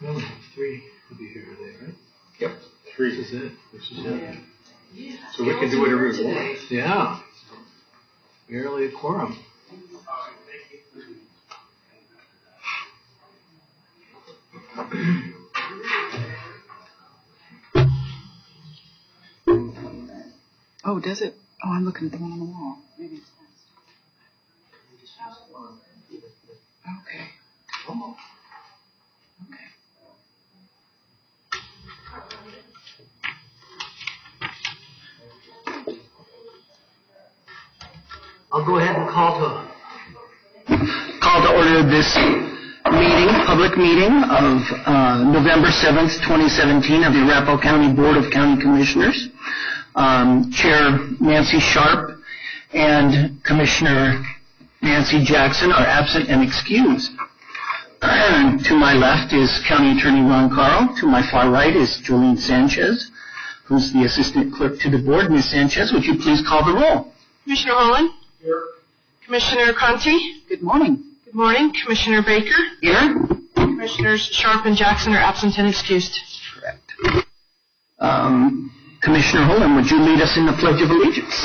Well, 3 could be here today, right? Yep. 3 is it. This is it. Yeah. So we can do whatever we want. Yeah. Barely a quorum. Oh, does it? Oh, I'm looking at the one on the wall. Maybe it's fast. Okay. Oh. Okay. I'll go ahead and call to order this meeting, public meeting of November 7th, 2017 of the Arapahoe County Board of County Commissioners. Chair Nancy Sharp and Commissioner Nancy Jackson are absent and excused. To my left is County Attorney Ron Carl. To my far right is Jolene Sanchez, who's the Assistant Clerk to the Board. Ms. Sanchez, would you please call the roll? Commissioner Holland? Here. Commissioner Conti? Good morning. Good morning. Commissioner Baker? Here. Commissioners Sharp and Jackson are absent and excused. Correct. Commissioner Holland, would you lead us in the Pledge of Allegiance?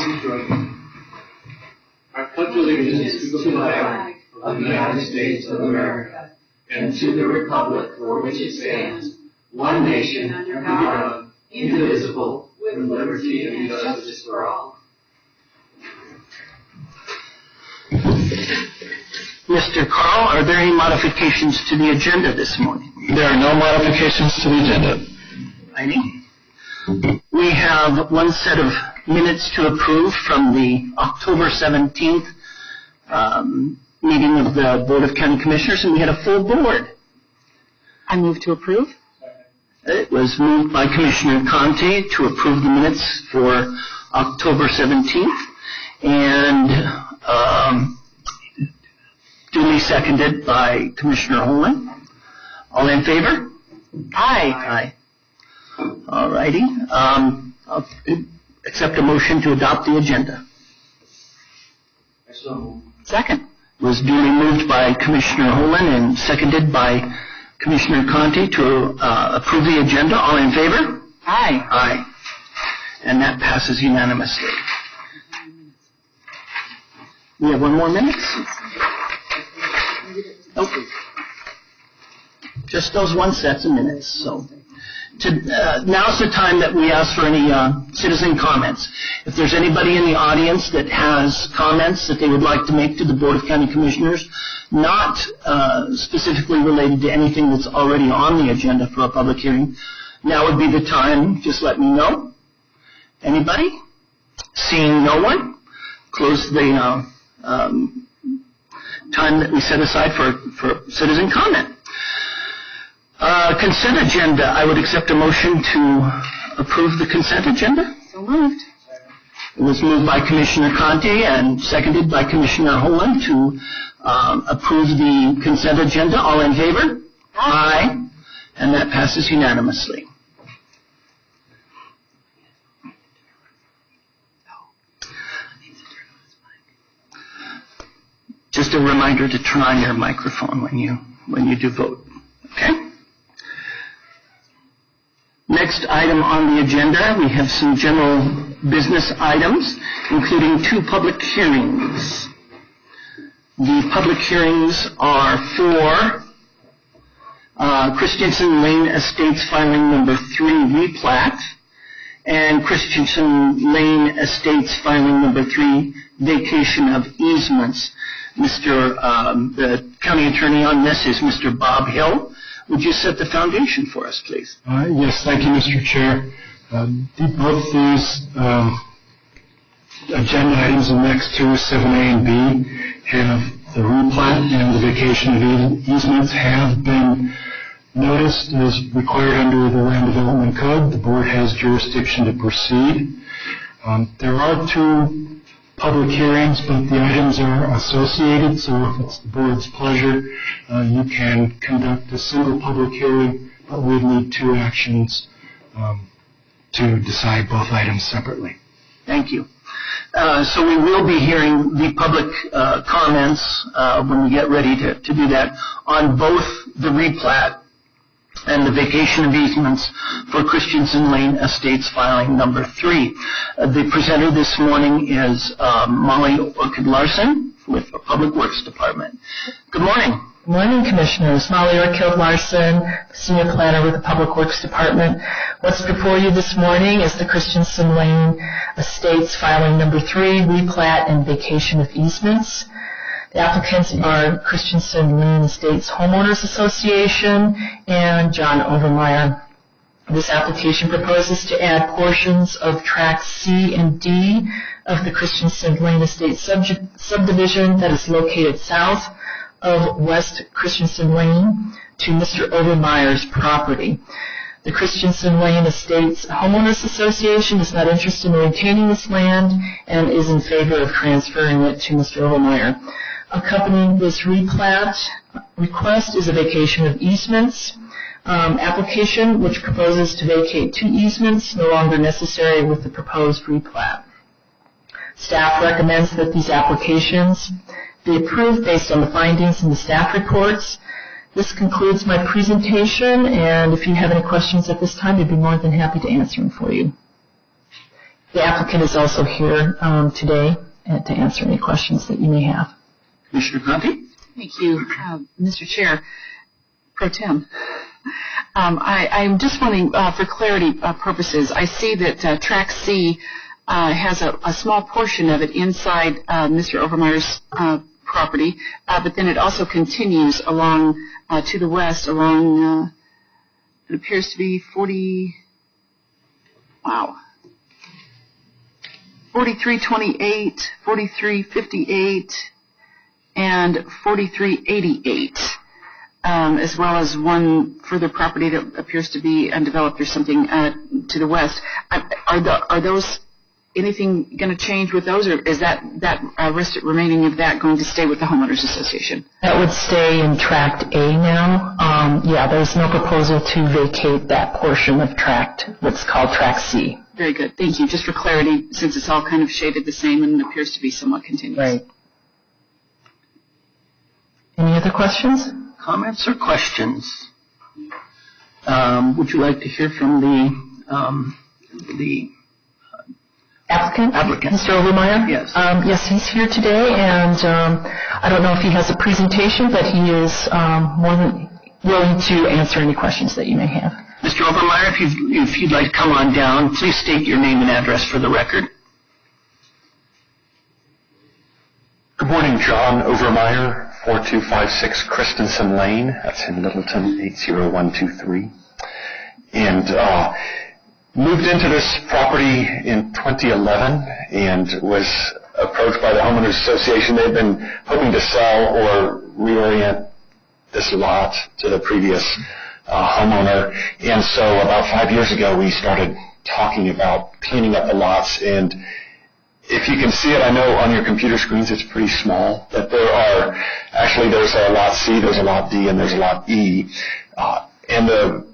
I pledge allegiance to the flag of the United States of America and to the republic for which it stands, one nation under God, indivisible, with liberty and justice for all. Mr. Carl, are there any modifications to the agenda this morning? There are no modifications to the agenda. Any? We have one set of minutes to approve from the October 17th meeting of the Board of County Commissioners, and we had a full board. I move to approve. It was moved by Commissioner Conte to approve the minutes for October 17th, and duly seconded by Commissioner Holman. All in favor? Aye. Aye. All righty. I'll accept a motion to adopt the agenda. Second. It was duly moved by Commissioner Holman and seconded by Commissioner Conte to approve the agenda. All in favor? Aye. Aye. And that passes unanimously. We have one more minute? Okay. Just those one sets of minutes. So now's the time that we ask for any citizen comments. If there's anybody in the audience that has comments that they would like to make to the Board of County Commissioners, not specifically related to anything that's already on the agenda for a public hearing, now would be the time. Just let me know. Anybody? Seeing no one, close the time that we set aside for citizen comment. Consent agenda. I would accept a motion to approve the consent agenda. So moved. It was moved by Commissioner Conte and seconded by Commissioner Holland to approve the consent agenda. All in favor? Aye. And that passes unanimously. Just a reminder to turn on your microphone when you do vote. Okay? Next item on the agenda, we have some general business items, including 2 public hearings. The public hearings are for Christensen Lane Estates filing number 3 replat and Christensen Lane Estates filing number 3 vacation of easements. The county attorney on this is Mr. Bob Hill. Would you set the foundation for us, please? Yes, thank you, Mr. Chair. Both these agenda items, the next 2, 7A and B, have the replat and the vacation of easements have been noticed as required under the Land Development Code. The board has jurisdiction to proceed. There are 2 public hearings, but the items are associated, so if it's the board's pleasure, you can conduct a single public hearing, but we'd need 2 actions to decide both items separately. Thank you. So we will be hearing the public comments when we get ready to do that on both the replat and the vacation of easements for Christensen Lane Estates filing number 3. The presenter this morning is Molly Orchid-Larson with the Public Works Department. Good morning. Good morning, Commissioners. Molly Orchid-Larson, Senior Planner with the Public Works Department. What's before you this morning is the Christensen Lane Estates filing number 3, replat and vacation of easements. The applicants are Christensen Lane Estates Homeowners Association and John Overmeyer. This application proposes to add portions of Track C and D of the Christensen Lane Estates subdivision that is located south of West Christensen Lane to Mr. Overmeyer's property. The Christensen Lane Estates Homeowners Association is not interested in maintaining this land and is in favor of transferring it to Mr. Overmeyer. Accompanying this replat request is a vacation of easements application, which proposes to vacate 2 easements no longer necessary with the proposed replat. Staff recommends that these applications be approved based on the findings in the staff reports. This concludes my presentation, and if you have any questions at this time, I'd be more than happy to answer them for you. The applicant is also here today to answer any questions that you may have. Commissioner Conti? Thank you, Mr. Chair. Pro Tem. I'm just wondering, for clarity purposes, I see that Track C has a small portion of it inside Mr. Overmeyer's property, but then it also continues along to the west along, it appears to be 4328, 4358, and 4388, as well as one further property that appears to be undeveloped or something to the west. Are those anything going to change with those, or is that rest remaining of that going to stay with the Homeowners Association? That would stay in Tract A now. There's no proposal to vacate that portion of what's called Tract C. Very good. Thank you. Just for clarity, since it's all kind of shaded the same and appears to be somewhat continuous. Right. Any other questions? Comments or questions? Would you like to hear from the applicant? Mr. Overmeyer? Yes. Yes, he's here today, and I don't know if he has a presentation, but he is more than willing to answer any questions that you may have. Mr. Overmeyer, if you'd like to come on down, please state your name and address for the record. Good morning, John Overmeyer, 4256 Christensen Lane. That's in Littleton, 80123. And moved into this property in 2011 and was approached by the Homeowners Association. They've been hoping to sell or reorient this lot to the previous homeowner. And so about 5 years ago, we started talking about cleaning up the lots. And if you can see it, I know on your computer screens it's pretty small, but there's a lot C, there's a lot D, and there's a lot E. And the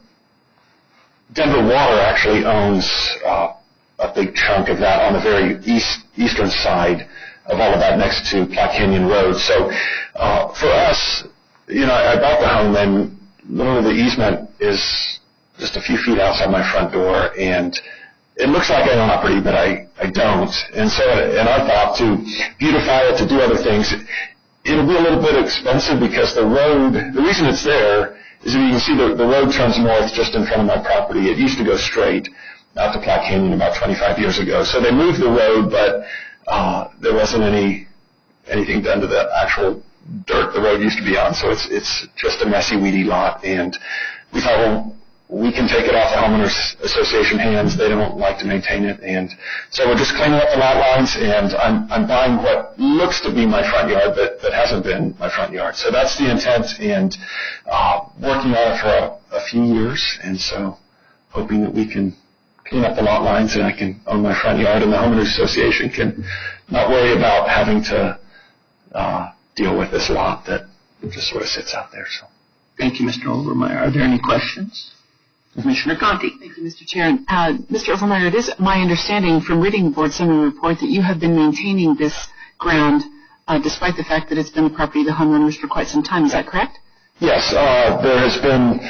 Denver Water actually owns a big chunk of that on the very eastern side of all of that next to Platte Canyon Road. So for us, I bought the home, and literally the easement is just a few feet outside my front door, and it looks like I own property, but I don't. And so in our thought to beautify it, to do other things, it'll be a little bit expensive because the reason it's there is that you can see the road turns north just in front of my property. It used to go straight out to Platte Canyon about 25 years ago. So they moved the road, but there wasn't anything done to the actual dirt the road used to be on. So it's just a messy, weedy lot. And we thought, well, we can take it off the Homeowners Association hands. They don't like to maintain it. And so we're just cleaning up the lot lines, and I'm buying what looks to be my front yard, but hasn't been my front yard. So that's the intent, and working on it for a few years. And so hoping that we can clean up the lot lines and I can own my front yard, and the Homeowners Association can not worry about having to deal with this lot that just sort of sits out there. So, thank you, Mr. Overmeyer. Are there any questions? Commissioner Conti. Thank you, Mr. Chair. Mr. Overmeyer, it is my understanding from reading the board summary report that you have been maintaining this ground despite the fact that it's been the property of the homeowners for quite some time. Is that correct? Yes. There has been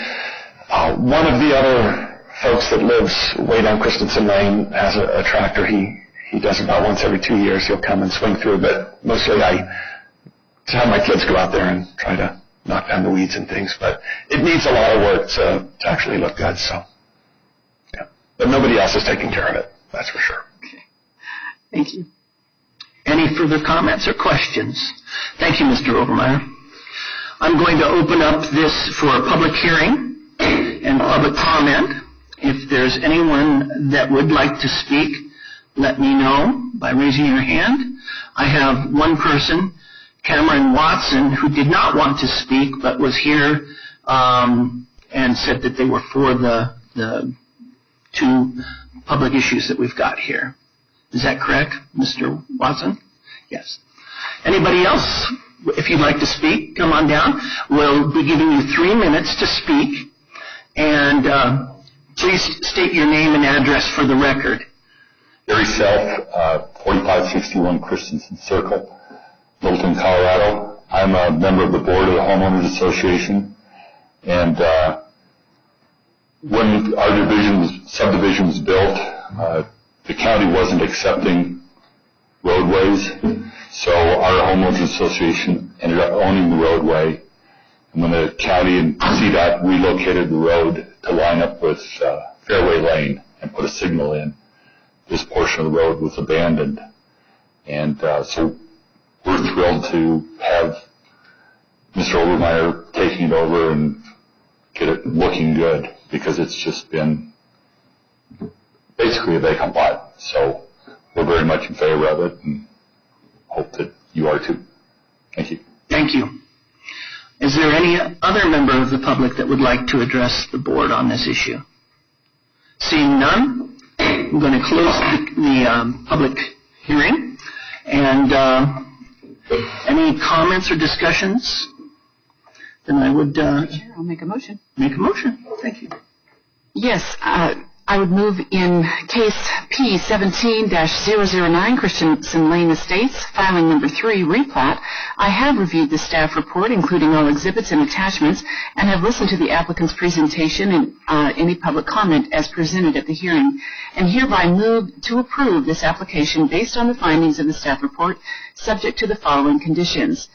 One of the other folks that lives way down Christensen Lane has a tractor. He does about once every 2 years. He'll come and swing through, but mostly I have my kids go out there and try to knock down the weeds and things. But it needs a lot of work to actually look good. So, yeah. But nobody else is taking care of it. That's for sure. Okay. Thank you. Any further comments or questions? Thank you, Mr. Obermeyer. I'm going to open up this for a public hearing and public comment. If there's anyone that would like to speak, let me know by raising your hand. I have one person, Cameron Watson, who did not want to speak but was here and said that they were for the two public issues that we've got here. Is that correct, Mr. Watson? Yes. Anybody else? If you'd like to speak, come on down. We'll be giving you 3 minutes to speak. And please state your name and address for the record. Gary Self, 4561 Christensen Circle, Littleton, Colorado. I'm a member of the board of the Homeowners Association. And when our subdivision was built, the county wasn't accepting roadways, so our homeowners association ended up owning the roadway. And when the county and CDOT relocated the road to line up with Fairway Lane and put a signal in, this portion of the road was abandoned. And so we're thrilled to have Mr. Obermeyer taking it over and get it looking good, because it's just been basically a vacant lot. So we're very much in favor of it and hope that you are too. Thank you. Thank you. Is there any other member of the public that would like to address the board on this issue? Seeing none, I'm going to close the public hearing. And any comments or discussions? Then I would... Sure, I'll make a motion. Make a motion. Thank you. Yes, I would move in case P17-009, Christensen Lane Estates, filing number 3, replat. I have reviewed the staff report, including all exhibits and attachments, and have listened to the applicant's presentation and any public comment as presented at the hearing, and hereby move to approve this application based on the findings of the staff report, subject to the following conditions.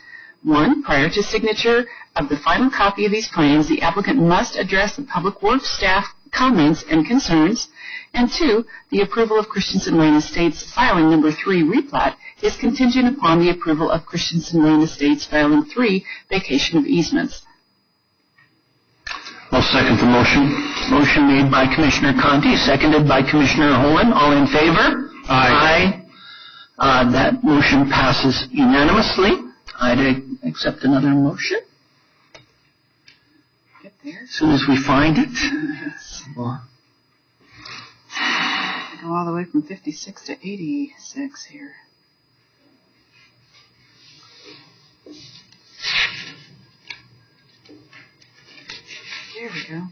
1, prior to signature of the final copy of these plans, the applicant must address the public works staff comments and concerns. And 2, the approval of Christensen Lane Estates filing number 3 replat is contingent upon the approval of Christensen Lane Estates filing 3 vacation of easements. I'll second the motion. Motion made by Commissioner Conti, seconded by Commissioner Holland. All in favor? Aye. That motion passes unanimously. I'd accept another motion. Get there. As soon as we find it. Yes. Well, Go all the way from 56 to 86 here. There we go.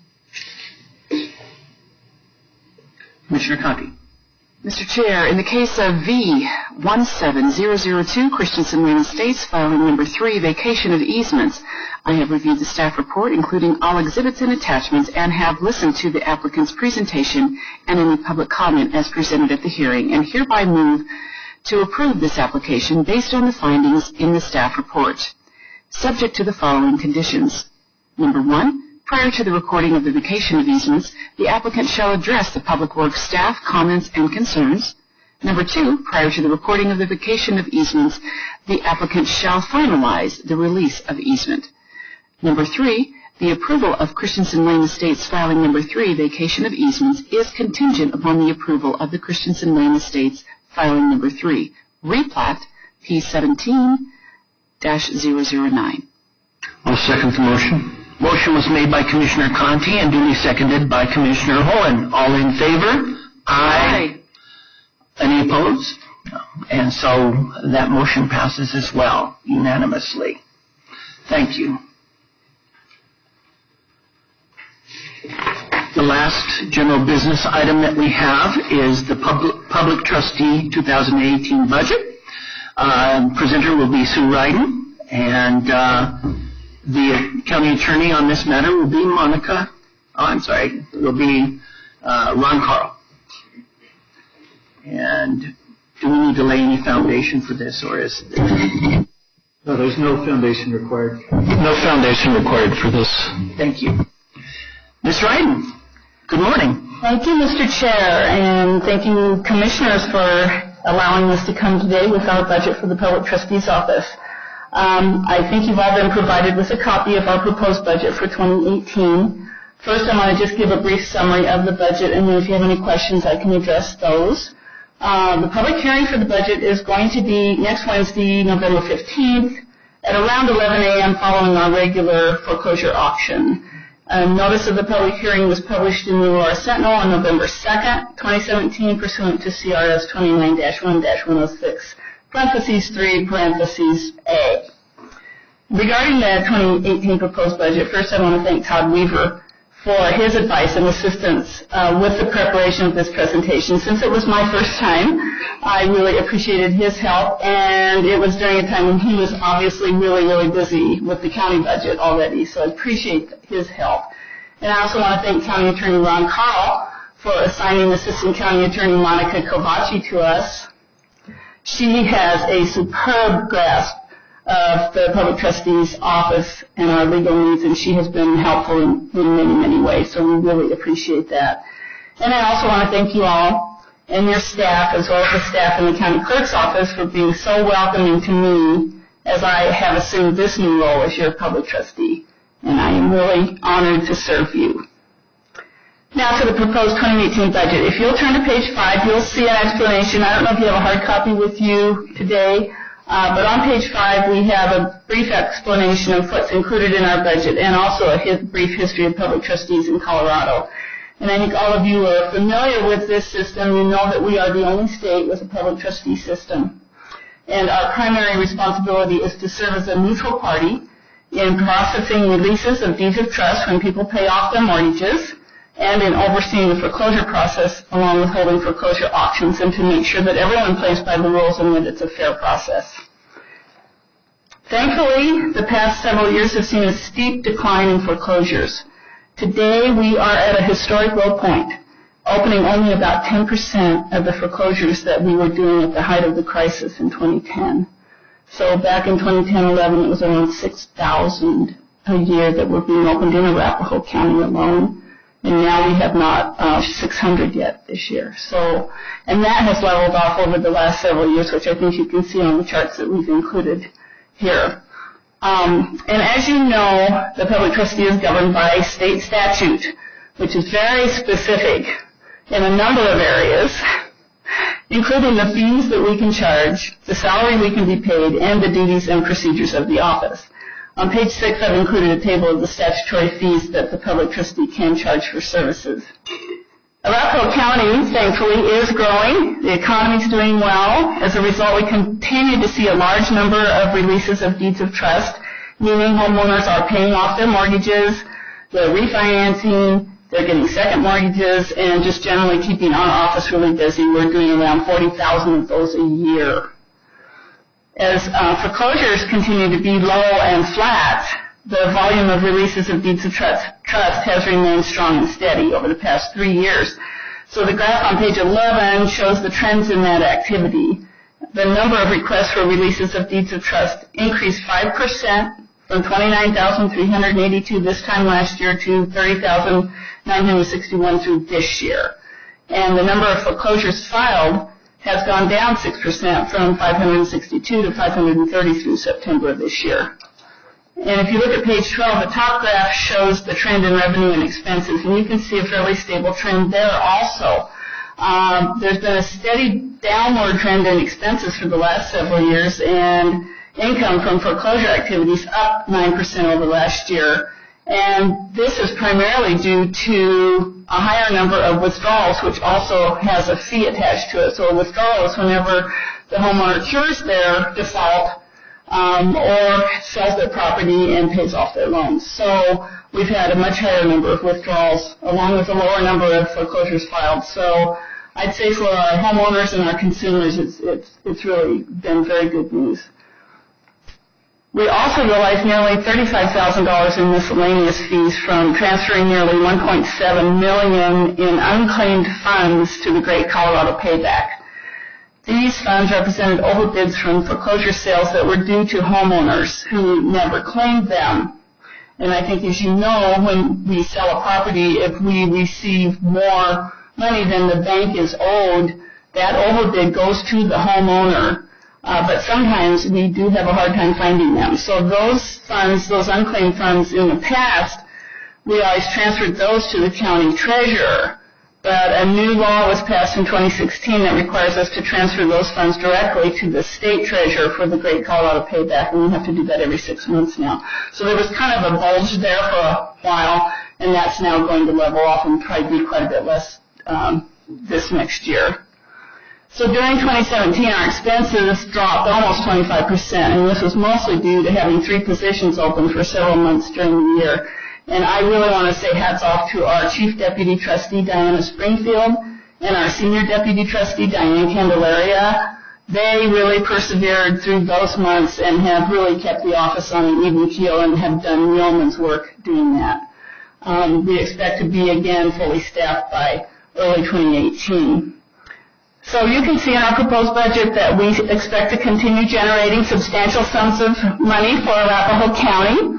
Commissioner Conti. Mr. Chair, in the case of V17002, Christensen Lane Estates, filing number 3, vacation of easements, I have reviewed the staff report, including all exhibits and attachments, and have listened to the applicant's presentation and any public comment as presented at the hearing, and hereby move to approve this application based on the findings in the staff report, subject to the following conditions. Number 1, prior to the recording of the vacation of easements, the applicant shall address the public works staff comments and concerns. Number 2, prior to the recording of the vacation of easements, the applicant shall finalize the release of easement. Number 3, the approval of Christensen Lane Estates filing number 3, vacation of easements, is contingent upon the approval of the Christensen Lane Estates filing number 3, replat P17-009. I'll second the motion. Motion was made by Commissioner Conti and duly seconded by Commissioner Holland. All in favor? Aye. Any opposed? No. And so that motion passes as well, unanimously. Thank you. The last general business item that we have is the Public Trustee 2018 budget. Presenter will be Sue Ryden, and the county attorney on this matter will be Monica it'll be Ron Carl. And do we need to lay any foundation for this, or is there? No, there's no foundation required. No foundation required for this. Thank you. Ms. Ryden, good morning. Thank you, Mr. Chair, and thank you, Commissioners, for allowing us to come today with our budget for the Public Trustee's Office. I think you've all been provided with a copy of our proposed budget for 2018. First, I want to just give a brief summary of the budget, and then if you have any questions, I can address those. The public hearing for the budget is going to be next Wednesday, November 15th, at around 11 a.m. following our regular foreclosure auction. A notice of the public hearing was published in the Aurora Sentinel on November 2nd, 2017, pursuant to CRS 29-1-106, parentheses 3, parentheses A. Regarding the 2018 proposed budget, first I want to thank Todd Weaver for his advice and assistance with the preparation of this presentation. Since it was my first time, I really appreciated his help, and it was during a time when he was obviously really, really busy with the county budget already, so I appreciate his help. And I also want to thank County Attorney Ron Carl for assigning Assistant County Attorney Monica Kovaci to us. She has a superb grasp of the Public Trustee's Office and our legal needs, and she has been helpful in many, many ways, so we really appreciate that. And I also want to thank you all and your staff, as well as the staff in the County Clerk's Office, for being so welcoming to me as I have assumed this new role as your Public Trustee, and I am really honored to serve you. Now to the proposed 2018 budget. If you'll turn to page 5, you'll see an explanation. I don't know if you have a hard copy with you today, but on page 5 we have a brief explanation of what's included in our budget and also a brief history of public trustees in Colorado. And I think all of you are familiar with this system. You know that we are the only state with a public trustee system. And our primary responsibility is to serve as a neutral party in processing releases of deeds of trust when people pay off their mortgages, and in overseeing the foreclosure process along with holding foreclosure auctions, and to make sure that everyone plays by the rules and that it's a fair process. Thankfully, the past several years have seen a steep decline in foreclosures. Today, we are at a historic low point, opening only about 10% of the foreclosures that we were doing at the height of the crisis in 2010. So back in 2010-11, it was around 6,000 a year that were being opened in Arapahoe County alone. And now we have not 600 yet this year. So, and that has leveled off over the last several years, which I think you can see on the charts that we've included here. And as you know, the public trustee is governed by state statute, which is very specific in a number of areas, including the fees that we can charge, the salary we can be paid, and the duties and procedures of the office. On page 6, I've included a table of the statutory fees that the public trustee can charge for services. Arapahoe County, thankfully, is growing. The economy is doing well. As a result, we continue to see a large number of releases of deeds of trust, meaning homeowners are paying off their mortgages, they're refinancing, they're getting second mortgages, and just generally keeping our office really busy. We're doing around 40,000 of those a year. As foreclosures continue to be low and flat, the volume of releases of deeds of trust has remained strong and steady over the past 3 years. So the graph on page 11 shows the trends in that activity. The number of requests for releases of deeds of trust increased 5% from 29,382 this time last year to 30,961 through this year. And the number of foreclosures filed has gone down 6% from 562 to 530 through September of this year. And if you look at page 12, the top graph shows the trend in revenue and expenses, and you can see a fairly stable trend there also. There's been a steady downward trend in expenses for the last several years, and income from foreclosure activities up 9% over last year. And this is primarily due to a higher number of withdrawals, which also has a fee attached to it. So a withdrawal is whenever the homeowner cures their default or sells their property and pays off their loans. So we've had a much higher number of withdrawals along with a lower number of foreclosures filed. So I'd say for our homeowners and our consumers, it's really been very good news. We also realized nearly $35,000 in miscellaneous fees from transferring nearly $1.7 million in unclaimed funds to the Great Colorado Payback. These funds represented overbids from foreclosure sales that were due to homeowners who never claimed them. And I think, as you know, when we sell a property, if we receive more money than the bank is owed, that overbid goes to the homeowner. But sometimes we do have a hard time finding them. So those funds, those unclaimed funds in the past, we always transferred those to the county treasurer. But a new law was passed in 2016 that requires us to transfer those funds directly to the state treasurer for the Great Colorado Payback, and we have to do that every 6 months now. So there was kind of a bulge there for a while, and that's now going to level off and probably be quite a bit less this next year. So during 2017, our expenses dropped almost 25%, and this was mostly due to having 3 positions open for several months during the year. And I really want to say hats off to our Chief Deputy Trustee, Diana Springfield, and our Senior Deputy Trustee, Diane Candelaria. They really persevered through those months and have really kept the office on an even keel and have done yeoman's work doing that. We expect to be again fully staffed by early 2018. So you can see in our proposed budget that we expect to continue generating substantial sums of money for Arapahoe County.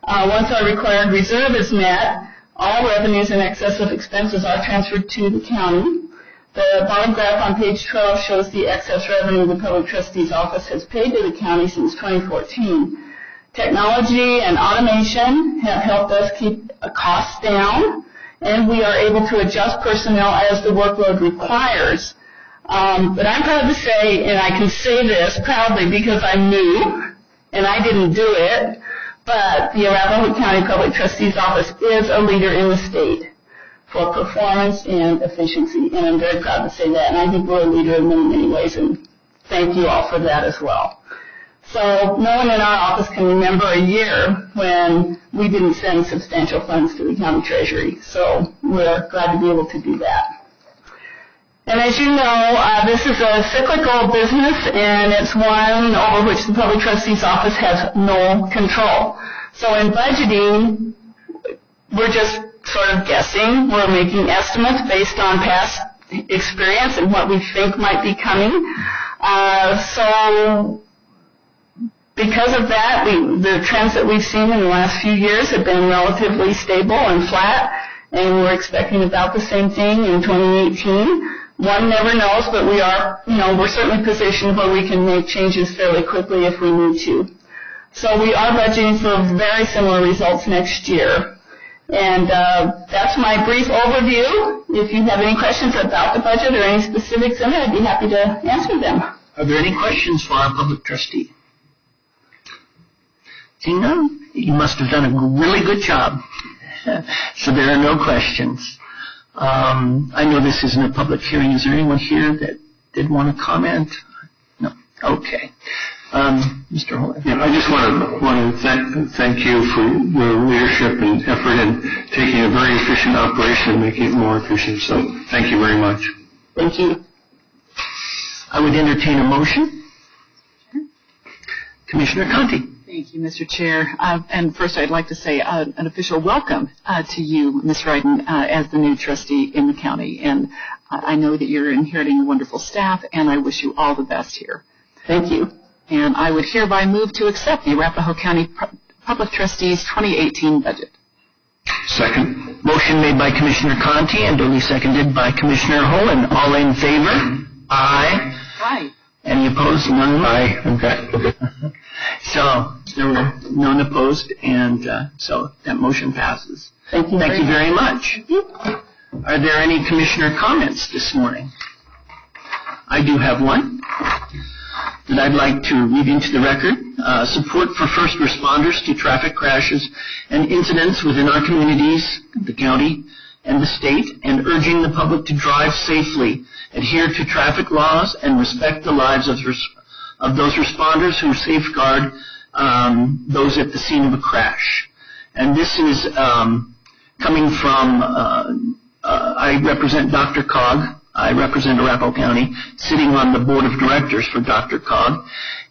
Once our required reserve is met, all revenues in excess of expenses are transferred to the county. The bottom graph on page 12 shows the excess revenue the Public Trustee's Office has paid to the county since 2014. Technology and automation have helped us keep costs down, and we are able to adjust personnel as the workload requires. But I'm proud to say, and I can say this proudly because I'm new, and I didn't do it, but the Arapahoe County Public Trustee's Office is a leader in the state for performance and efficiency, and I'm very proud to say that, and I think we're a leader in many, many ways, and thank you all for that as well. So no one in our office can remember a year when we didn't send substantial funds to the county treasury, so we're glad to be able to do that. And as you know, this is a cyclical business, and it's one over which the Public Trustee's Office has no control. So in budgeting, we're just sort of guessing. We're making estimates based on past experience and what we think might be coming. So because of that, the trends that we've seen in the last few years have been relatively stable and flat, and we're expecting about the same thing in 2018. One never knows, but we are, we're certainly positioned where we can make changes fairly quickly if we need to. So we are budgeting for very similar results next year. And that's my brief overview. If you have any questions about the budget or any specifics in it, I'd be happy to answer them. Are there any questions for our public trustee? Seeing none, you must have done a really good job. So there are no questions. I know this isn't a public hearing. Is there anyone here that did want to comment? No. Okay. Mr. Holland. Yeah, I just want to thank you for your leadership and effort in taking a very efficient operation and making it more efficient. So thank you very much. Thank you. I would entertain a motion. Commissioner Conti. Thank you, Mr. Chair. And first, I'd like to say an official welcome to you, Ms. Ryden, as the new trustee in the county. And I know that you're inheriting a wonderful staff, and I wish you all the best here. Thank you. And I would hereby move to accept the Arapahoe County Public Trustees 2018 budget. Second. Motion made by Commissioner Conti and duly seconded by Commissioner Holland. All in favor? Aye. Aye. Any opposed? None? Aye. Okay. So there were none opposed, and so that motion passes. Thank you. Thank you very much. Are there any commissioner comments this morning? I do have one that I'd like to read into the record. Support for first responders to traffic crashes and incidents within our communities, the county, and the state, and urging the public to drive safely, adhere to traffic laws, and respect the lives of those responders who safeguard those at the scene of a crash. And this is coming from, I represent Dr. Cog, I represent Arapahoe County, sitting on the board of directors for DRCOG,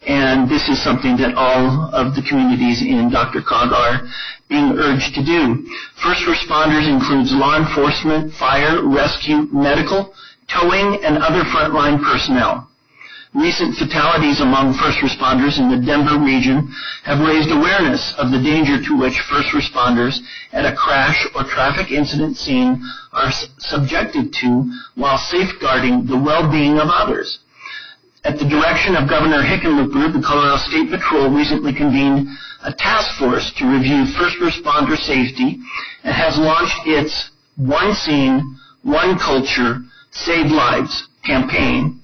and this is something that all of the communities in DRCOG are being urged to do. First responders includes law enforcement, fire, rescue, medical, towing, and other frontline personnel. Recent fatalities among first responders in the Denver region have raised awareness of the danger to which first responders at a crash or traffic incident scene are subjected to while safeguarding the well-being of others. At the direction of Governor Hickenlooper, the Colorado State Patrol recently convened a task force to review first responder safety and has launched its One Scene, One Culture, Save Lives campaign.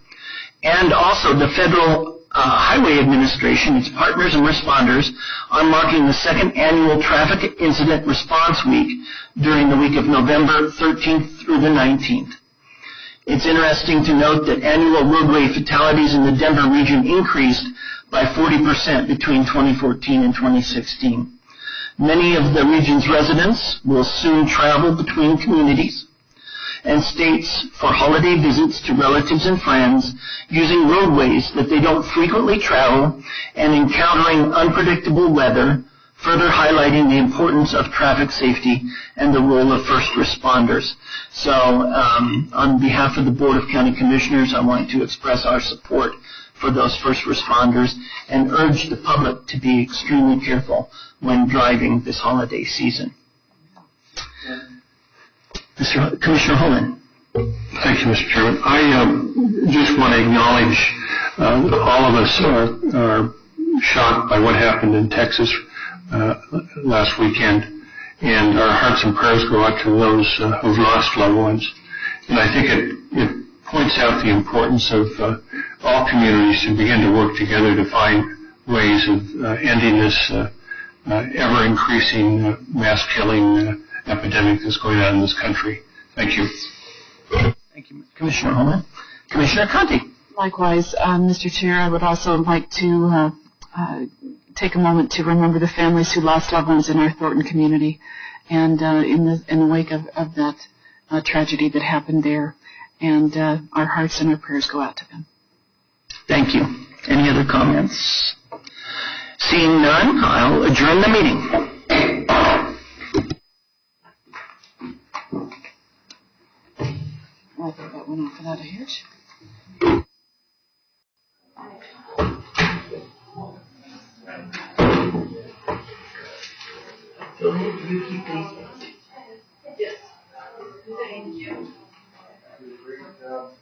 And also the Federal Highway Administration, its partners and responders, are marking the second annual Traffic Incident Response Week during the week of November 13th through the 19th. It's interesting to note that annual roadway fatalities in the Denver region increased by 40% between 2014 and 2016. Many of the region's residents will soon travel between communities and states for holiday visits to relatives and friends using roadways that they don't frequently travel and encountering unpredictable weather, further highlighting the importance of traffic safety and the role of first responders. So on behalf of the Board of County Commissioners, I want to express our support for those first responders and urge the public to be extremely careful when driving this holiday season. Commissioner Holman. Thank you, Mr. Chairman. I just want to acknowledge all of us are shocked by what happened in Texas last weekend, and our hearts and prayers go out to those who've lost loved ones. And I think it points out the importance of all communities to begin to work together to find ways of ending this ever-increasing mass killing epidemic that's going on in this country. Thank you. Thank you, Commissioner Holman. Commissioner Conti. Likewise, Mr. Chair, I would also like to take a moment to remember the families who lost loved ones in our Thornton community, and in the wake of that tragedy that happened there, and our hearts and our prayers go out to them. Thank you. Any other comments? Seeing none, I'll adjourn the meeting. I think that went off without a hitch. You keep these. Yes. Thank you. Great job.